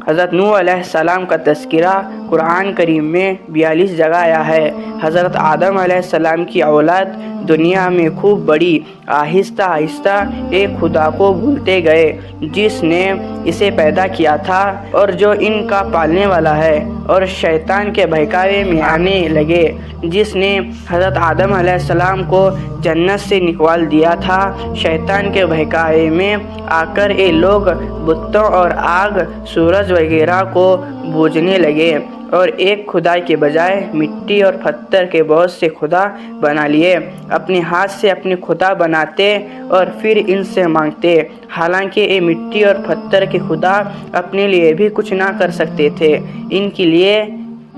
حضرت نوح علیہ السلام کا تذکرہ قرآن کریم میں 42 جگہ آیا ہے۔ حضرت آدم علیہ السلام کی اولاد دنیا میں خوب بڑی، آہستہ آہستہ ایک خدا کو بھولتے گئے جس نے اسے پیدا کیا تھا اور جو ان کا پالنے والا ہے، اور شیطان کے بہکاوے میں آنے لگے جس نے حضرت آدم علیہ السلام کو جنت سے نکال دیا تھا۔ شیطان کے بہکاوے میں آ کر یہ لوگ بتوں اور آگ، سورج وغیرہ کو پوجنے لگے اور ایک خدا کے بجائے مٹی اور پتھر کے بہت سے خدا بنا لیے۔ اپنے ہاتھ سے اپنے خدا بناتے اور پھر ان سے مانگتے، حالانکہ یہ مٹی اور پتھر کے خدا اپنے لیے بھی کچھ نہ کر سکتے تھے، ان کے لیے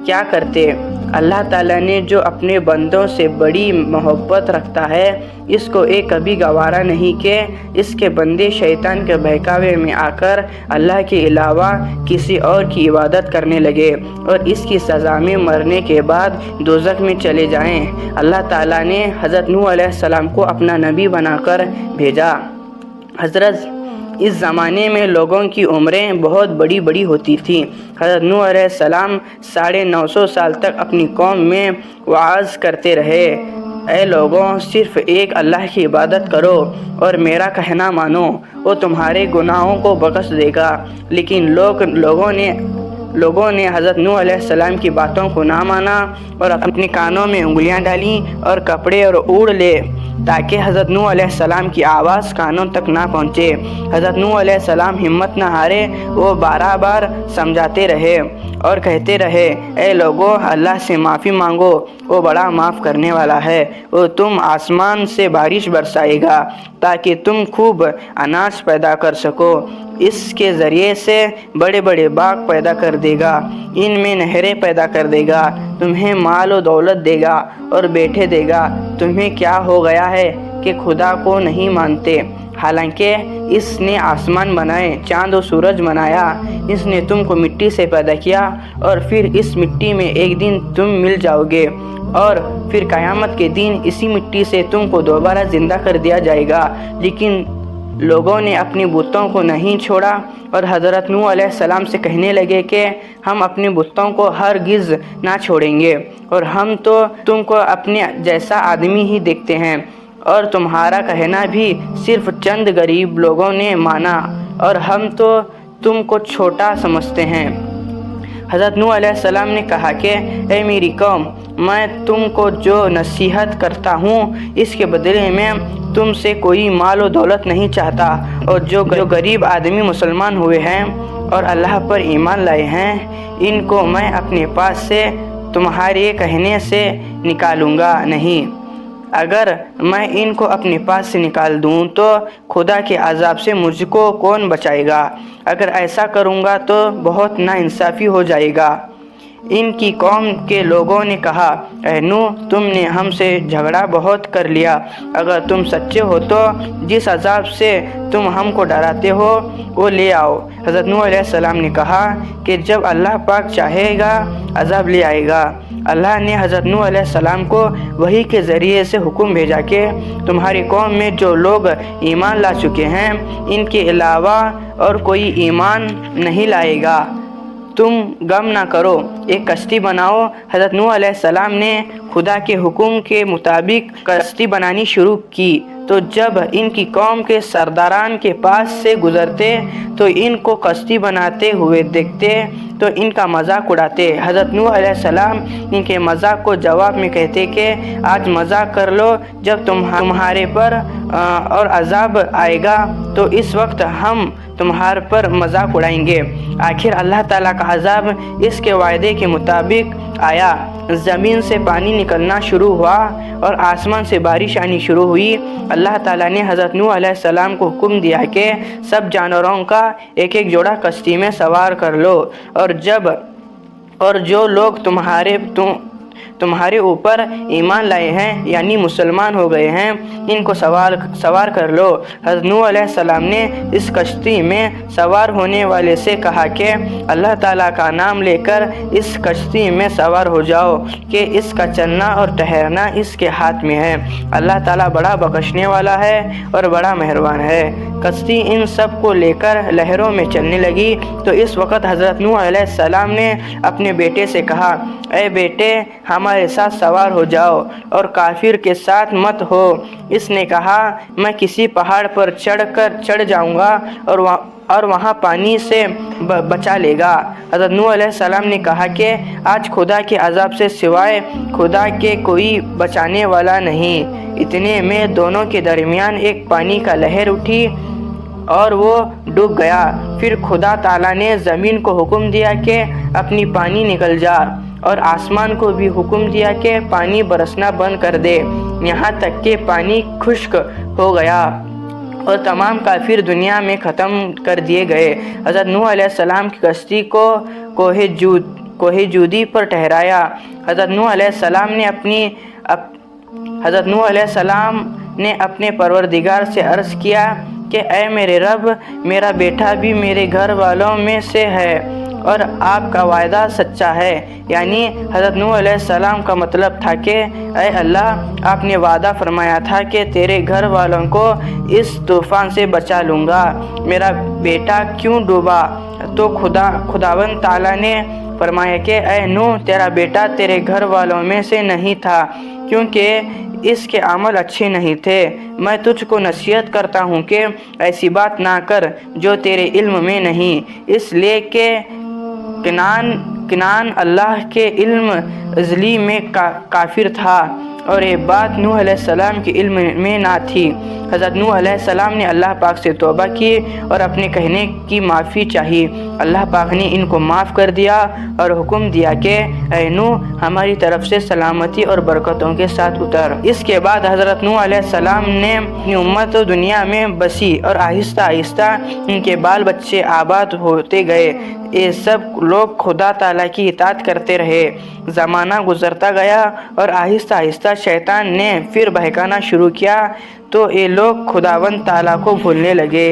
کیا کرتے؟ اللہ تعالیٰ نے جو اپنے بندوں سے بڑی محبت رکھتا ہے، اس کو ایک کبھی گوارا نہیں کہ اس کے بندے شیطان کے بہکاوے میں آ کر اللہ کے علاوہ کسی اور کی عبادت کرنے لگے اور اس کی سزا میں مرنے کے بعد دوزخ میں چلے جائیں۔ اللہ تعالیٰ نے حضرت نوح علیہ السلام کو اپنا نبی بنا کر بھیجا۔ حضرت اس زمانے میں لوگوں کی عمریں بہت بڑی بڑی ہوتی تھیں۔ حضرت نوح علیہ السلام 950 سال تک اپنی قوم میں وعظ کرتے رہے، اے لوگوں، صرف ایک اللہ کی عبادت کرو اور میرا کہنا مانو، وہ تمہارے گناہوں کو بخش دے گا۔ لیکن لوگوں نے حضرت نوح علیہ السلام کی باتوں کو نہ مانا اور اپنے کانوں میں انگلیاں ڈالیں اور کپڑے اور اوڑھ لے تاکہ حضرت نوح علیہ السلام کی آواز کانوں تک نہ پہنچے۔ حضرت نوح علیہ السلام ہمت نہ ہارے، وہ 12 بار سمجھاتے رہے اور کہتے رہے، اے لوگو، اللہ سے معافی مانگو، وہ بڑا معاف کرنے والا ہے، وہ تم آسمان سے بارش برسائے گا تاکہ تم خوب اناج پیدا کر سکو، اس کے ذریعے سے بڑے بڑے باغ پیدا کر دے گا، ان میں نہریں پیدا کر دے گا، تمہیں مال و دولت دے گا اور بیٹے دے گا۔ تمہیں کیا ہو گیا ہے کہ خدا کو نہیں مانتے؟ حالانکہ اس نے آسمان بنائے، چاند و سورج بنایا، اس نے تم کو مٹی سے پیدا کیا اور پھر اس مٹی میں ایک دن تم مل جاؤ گے اور پھر قیامت کے دن اسی مٹی سے تم کو دوبارہ زندہ کر دیا جائے گا۔ لیکن لوگوں نے اپنی بتوں کو نہیں چھوڑا اور حضرت نوح علیہ السلام سے کہنے لگے کہ ہم اپنے بتوں کو ہرگز نہ چھوڑیں گے اور ہم تو تم کو اپنے جیسا آدمی ہی دیکھتے ہیں، اور تمہارا کہنا بھی صرف چند غریب لوگوں نے مانا اور ہم تو تم کو چھوٹا سمجھتے ہیں۔ حضرت نوح علیہ السلام نے کہا کہ اے میری قوم، میں تم کو جو نصیحت کرتا ہوں اس کے بدلے میں تم سے کوئی مال و دولت نہیں چاہتا، اور جو غریب آدمی مسلمان ہوئے ہیں اور اللہ پر ایمان لائے ہیں، ان کو میں اپنے پاس سے تمہارے کہنے سے نکالوں گا نہیں۔ اگر میں ان کو اپنے پاس سے نکال دوں تو خدا کے عذاب سے مجھ کو کون بچائے گا؟ اگر ایسا کروں گا تو بہت ناانصافی ہو جائے گا۔ ان کی قوم کے لوگوں نے کہا، اے نوح، تم نے ہم سے جھگڑا بہت کر لیا، اگر تم سچے ہو تو جس عذاب سے تم ہم کو ڈراتے ہو وہ لے آؤ۔ حضرت نوح علیہ السلام نے کہا کہ جب اللہ پاک چاہے گا عذاب لے آئے گا۔ اللہ نے حضرت نوح علیہ السلام کو وحی کے ذریعے سے حکم بھیجا کہ تمہاری قوم میں جو لوگ ایمان لا چکے ہیں ان کے علاوہ اور کوئی ایمان نہیں لائے گا، تم غم نہ کرو، ایک کشتی بناؤ۔ حضرت نوح علیہ السلام نے خدا کے حکم کے مطابق کشتی بنانی شروع کی، تو جب ان کی قوم کے سرداران کے پاس سے گزرتے تو ان کو کشتی بناتے ہوئے دیکھتے تو ان کا مذاق اڑاتے۔ حضرت نوح علیہ السلام ان کے مذاق کو جواب میں کہتے کہ آج مذاق کر لو، جب تمہارے پر اور عذاب آئے گا تو اس وقت ہم تمہارے پر مذاق اڑائیں گے۔ آخر اللہ تعالیٰ کا عذاب اس کے وعدے کے مطابق آیا، زمین سے پانی نکلنا شروع ہوا اور آسمان سے بارش آنی شروع ہوئی۔ اللہ تعالیٰ نے حضرت نوح علیہ السلام کو حکم دیا کہ سب جانوروں کا ایک ایک جوڑا کشتی میں سوار کر لو، اور جو لوگ تمہارے اوپر ایمان لائے ہیں یعنی مسلمان ہو گئے ہیں، ان کو سوار کر لو۔ حضرت نوح علیہ السلام نے اس کشتی میں سوار ہونے والے سے کہا کہ اللہ تعالیٰ کا نام لے کر اس کشتی میں سوار ہو جاؤ کہ اس کا چلنا اور ٹھہرنا اس کے ہاتھ میں ہے۔ اللہ تعالیٰ بڑا بخشنے والا ہے اور بڑا مہربان ہے۔ کشتی ان سب کو لے کر لہروں میں چلنے لگی تو اس وقت حضرت نوح علیہ السلام نے اپنے بیٹے سے کہا، اے بیٹے، ہمارے ساتھ سوار ہو جاؤ اور کافر کے ساتھ مت ہو۔ اس نے کہا، میں کسی پہاڑ پر چڑھ جاؤں گا اور وہاں پانی سے بچا لے گا۔ حضرت نوح علیہ السلام نے کہا کہ آج خدا کے عذاب سے سوائے خدا کے کوئی بچانے والا نہیں۔ اتنے میں دونوں کے درمیان ایک پانی کا لہر اٹھی اور وہ ڈوب گیا۔ پھر خدا تعالیٰ نے زمین کو حکم دیا کہ اپنی پانی نکل جا، اور آسمان کو بھی حکم دیا کہ پانی برسنا بند کر دے، یہاں تک کہ پانی خشک ہو گیا اور تمام کافر دنیا میں ختم کر دیے گئے۔ حضرت نوح علیہ السلام کی کشتی کو کوہ جودی پر ٹھہرایا۔ حضرت نوح علیہ السلام نے اپنے پروردگار سے عرض کیا کہ اے میرے رب، میرا بیٹا بھی میرے گھر والوں میں سے ہے اور آپ کا وعدہ سچا ہے۔ یعنی حضرت نوح علیہ السلام کا مطلب تھا کہ اے اللہ، آپ نے وعدہ فرمایا تھا کہ تیرے گھر والوں کو اس طوفان سے بچا لوں گا، میرا بیٹا کیوں ڈوبا؟ تو خداوند تعالیٰ نے فرمایا کہ اے نوح، تیرا بیٹا تیرے گھر والوں میں سے نہیں تھا کیونکہ اس کے عمل اچھے نہیں تھے۔ میں تجھ کو نصیحت کرتا ہوں کہ ایسی بات نہ کر جو تیرے علم میں نہیں، اس لیے کہ کنعان اللہ کے علم ازلی میں کافر تھا اور یہ بات نوح علیہ السلام کے علم میں نہ تھی۔ حضرت نوح علیہ السلام نے اللہ پاک سے توبہ کی اور اپنے کہنے کی معافی چاہی۔ اللہ پاک نے ان کو معاف کر دیا اور حکم دیا کہ اے نوح، ہماری طرف سے سلامتی اور برکتوں کے ساتھ اتر۔ اس کے بعد حضرت نوح علیہ السلام نے اپنی امت دنیا میں بسی اور آہستہ آہستہ ان کے بال بچے آباد ہوتے گئے۔ یہ سب لوگ خدا تعالیٰ کی اطاعت کرتے رہے۔ زمانہ گزرتا گیا اور آہستہ آہستہ شیطان نے پھر بہکانا شروع کیا تو یہ لوگ خداوند تعالیٰ کو بھولنے لگے۔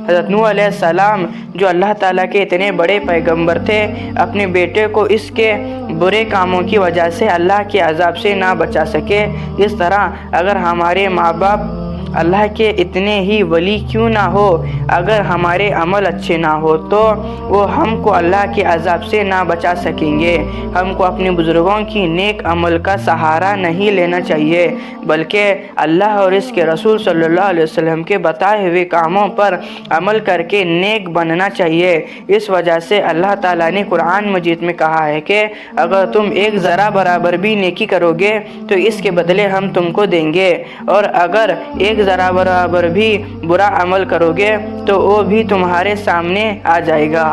حضرت نوح علیہ السلام جو اللہ تعالیٰ کے اتنے بڑے پیغمبر تھے، اپنے بیٹے کو اس کے برے کاموں کی وجہ سے اللہ کے عذاب سے نہ بچا سکے۔ اس طرح اگر ہمارے ماں باپ اللہ کے اتنے ہی ولی کیوں نہ ہو، اگر ہمارے عمل اچھے نہ ہو تو وہ ہم کو اللہ کے عذاب سے نہ بچا سکیں گے۔ ہم کو اپنے بزرگوں کی نیک عمل کا سہارا نہیں لینا چاہیے، بلکہ اللہ اور اس کے رسول صلی اللہ علیہ وسلم کے بتائے ہوئے کاموں پر عمل کر کے نیک بننا چاہیے۔ اس وجہ سے اللہ تعالیٰ نے قرآن مجید میں کہا ہے کہ اگر تم ایک ذرہ برابر بھی نیکی کرو گے تو اس کے بدلے ہم تم کو دیں گے، اور اگر ایک ذرہ برابر بھی برا عمل کرو گے تو وہ بھی تمہارے سامنے آ جائے گا۔